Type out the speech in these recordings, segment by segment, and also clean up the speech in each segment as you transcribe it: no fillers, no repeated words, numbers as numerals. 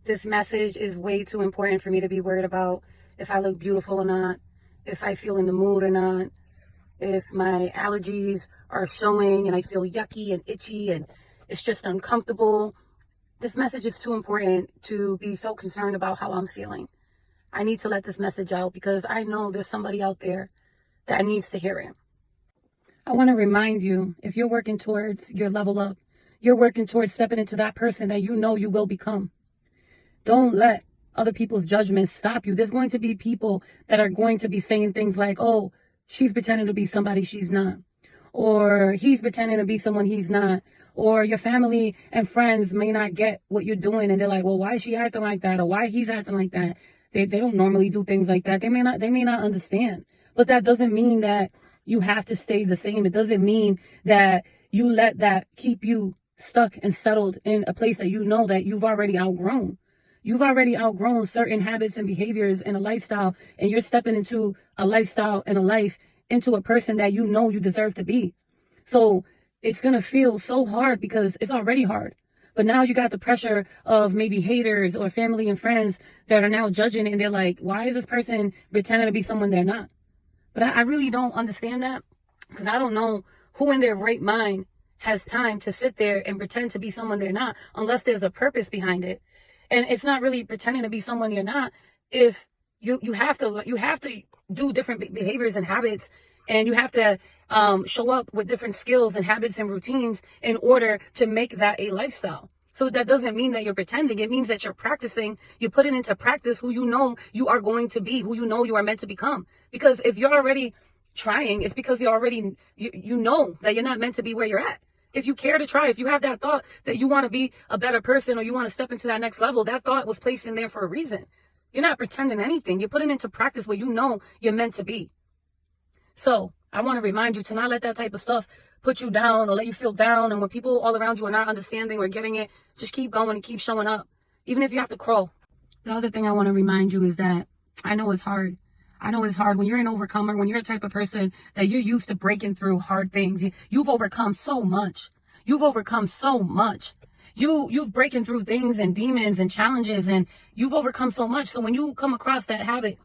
This message is way too important for me to be worried about if I look beautiful or not, if I feel in the mood or not, if my allergies are showing and I feel yucky and itchy and it's just uncomfortable. This message is too important to be so concerned about how I'm feeling. I need to let this message out because I know there's somebody out there that needs to hear it. I want to remind you, if you're working towards your level up, you're working towards stepping into that person that you know you will become. Don't let other people's judgments stop you. There's going to be people that are going to be saying things like, oh, she's pretending to be somebody she's not. Or he's pretending to be someone he's not. Or your family and friends may not get what you're doing and they're like, well, why is she acting like that? Or why he's acting like that? They don't normally do things like that. They may not understand. But that doesn't mean that you have to stay the same. It doesn't mean that you let that keep you stuck and settled in a place that you know that you've already outgrown. You've already outgrown certain habits and behaviors and a lifestyle, and you're stepping into a lifestyle and a life into a person that you know you deserve to be. So it's going to feel so hard because it's already hard. But now you got the pressure of maybe haters or family and friends that are now judging, and they're like, why is this person pretending to be someone they're not? But I really don't understand that, because I don't know who in their right mind has time to sit there and pretend to be someone they're not unless there's a purpose behind it. And it's not really pretending to be someone you're not. If you have to do different behaviors and habits, and you have to show up with different skills and habits and routines in order to make that a lifestyle. So that doesn't mean that you're pretending. It means that you're practicing. You put it into practice who you know you are going to be, who you know you are meant to become. Because if you're already trying, it's because you know that you're not meant to be where you're at. If you care to try, if you have that thought that you want to be a better person or you want to step into that next level, that thought was placed in there for a reason. You're not pretending anything. You're putting into practice what you know you're meant to be. So I want to remind you to not let that type of stuff put you down or let you feel down. And when people all around you are not understanding or getting it, just keep going and keep showing up, even if you have to crawl. The other thing I want to remind you is that I know it's hard. I know it's hard when you're an overcomer, when you're a type of person that you're used to breaking through hard things. You've overcome so much. You've overcome so much. You've breaking through things and demons and challenges, and you've overcome so much. So when you come across that habit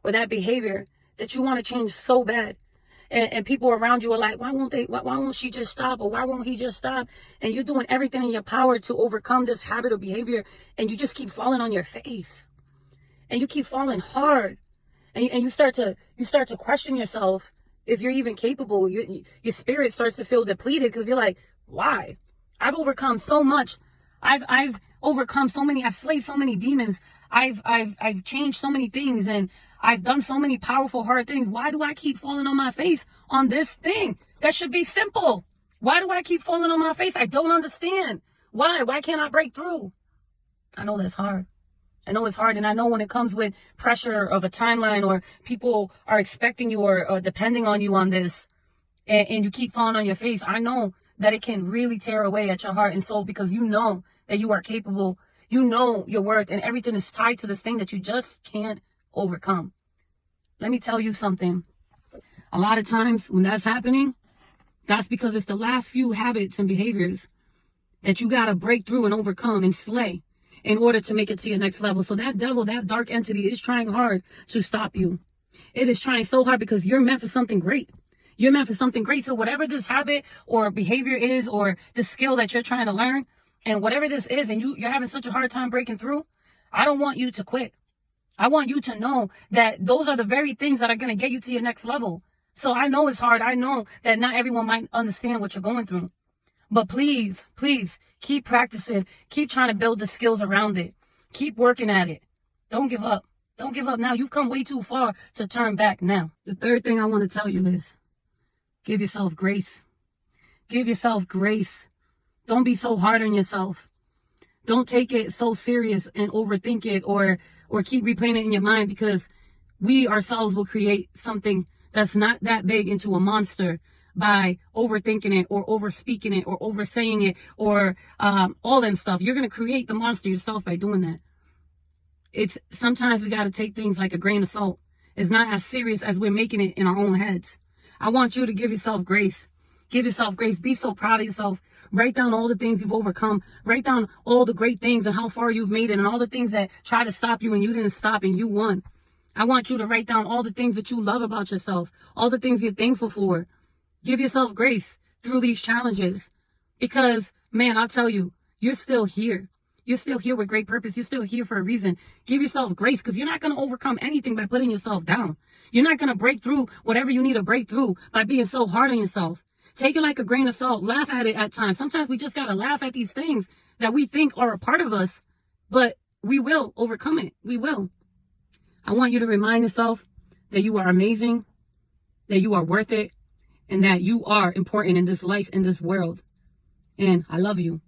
or that behavior that you want to change so bad, and people around you are like, why won't she just stop? Or why won't he just stop? And you're doing everything in your power to overcome this habit or behavior, and you just keep falling on your face. And you keep falling hard. And you start to question yourself if you're even capable. Your spirit starts to feel depleted because you're like, why? I've overcome so much. I've overcome so many. I've slayed so many demons. I've changed so many things, and I've done so many powerful, hard things. Why do I keep falling on my face on this thing that should be simple? Why do I keep falling on my face? I don't understand. Why? Why can't I break through? I know that's hard. I know it's hard, and I know when it comes with pressure of a timeline or people are expecting you or depending on you on this, and you keep falling on your face, I know that it can really tear away at your heart and soul because you know that you are capable, you know your worth, and everything is tied to this thing that you just can't overcome. Let me tell you something. A lot of times when that's happening, that's because it's the last few habits and behaviors that you got to break through and overcome and slay in order to make it to your next level. So that devil, that dark entity is trying hard to stop you. It is trying so hard because you're meant for something great. You're meant for something great. So whatever this habit or behavior is, or the skill that you're trying to learn, and whatever this is, and you're having such a hard time breaking through, I don't want you to quit. I want you to know that those are the very things that are going to get you to your next level. So I know it's hard. I know that not everyone might understand what you're going through. But please, please, keep practicing. Keep trying to build the skills around it. Keep working at it. Don't give up. Don't give up now. You've come way too far to turn back now. The third thing I want to tell you is give yourself grace. Give yourself grace. Don't be so hard on yourself. Don't take it so serious and overthink it or keep replaying it in your mind, because we ourselves will create something that's not that big into a monster by overthinking it or overspeaking it or oversaying it or all that stuff. You're going to create the monster yourself by doing that. It's sometimes we got to take things like a grain of salt. It's not as serious as we're making it in our own heads. I want you to give yourself grace. Give yourself grace. Be so proud of yourself. Write down all the things you've overcome. Write down all the great things and how far you've made it and all the things that try to stop you and you didn't stop and you won. I want you to write down all the things that you love about yourself, all the things you're thankful for. Give yourself grace through these challenges because, man, I'll tell you, you're still here. You're still here with great purpose. You're still here for a reason. Give yourself grace because you're not going to overcome anything by putting yourself down. You're not going to break through whatever you need to break through by being so hard on yourself. Take it like a grain of salt. Laugh at it at times. Sometimes we just got to laugh at these things that we think are a part of us, but we will overcome it. We will. I want you to remind yourself that you are amazing, that you are worth it, and that you are important in this life, in this world. And I love you.